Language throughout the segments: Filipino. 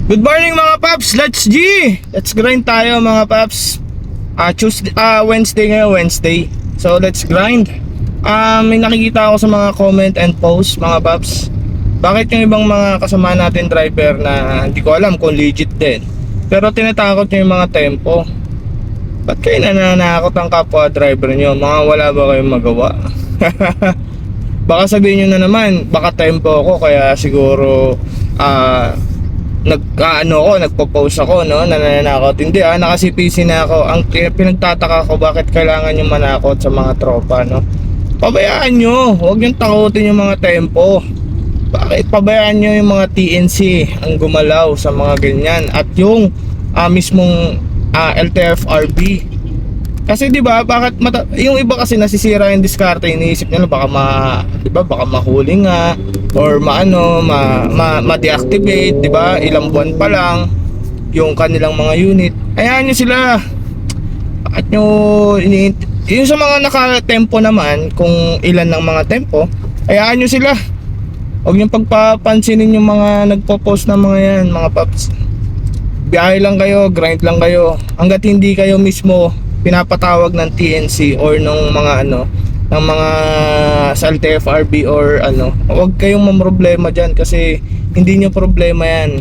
Good morning mga paps, let's G! Let's grind tayo mga paps. Wednesday ngayon, Wednesday. So let's grind. May nakikita ako sa mga comment and post mga paps. Bakit yung ibang mga kasama natin driver na hindi ko alam kung legit din, pero tinatakot nyo yung mga tempo. Ba't kayo nananakot ang kapwa driver nyo? Mga wala ba kayong magawa? Baka sabihin nyo na naman, baka tempo ako kaya siguro nagpo-post ako, no, nananakot. Hindi nakasipisi na ako. Ang pinagtataka ko, bakit kailangan yung manakot sa mga tropa, no? Pabayaan nyo, huwag yung takutin yung mga tempo. Bakit pabayaan nyo yung mga TNC ang gumalaw sa mga ganyan at yung mismong LTFRB? Kasi 'di ba, bakit yung iba kasi nasisira yung diskarte, iniisip nila baka baka mahuli nga or ma-deactivate, 'di ba? Ilang buwan pa lang yung kanilang mga unit. Hayaan niyo sila. Bakit nyo yung sa mga naka-tempo naman, kung ilan ng mga tempo, hayaan niyo sila. Huwag niyong pagpapansinin yung mga nagpo-post na mga yan, mga paps. Biyahe lang kayo, grind lang kayo. Hanggat hindi kayo mismo pinapatawag ng TNC or ng mga ng mga sa LTFRB or huwag kayong mamroblema dyan kasi hindi nyo problema yan.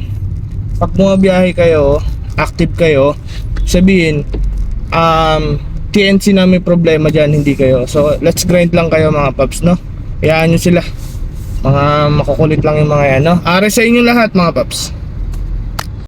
Pag bumabiyahe kayo, active kayo, sabihin TNC na may problema dyan, hindi kayo. So let's grind lang kayo mga paps, no? Hayaan nyo sila. Mga makukulit lang yung mga yan, no? Are sa inyo lahat mga paps.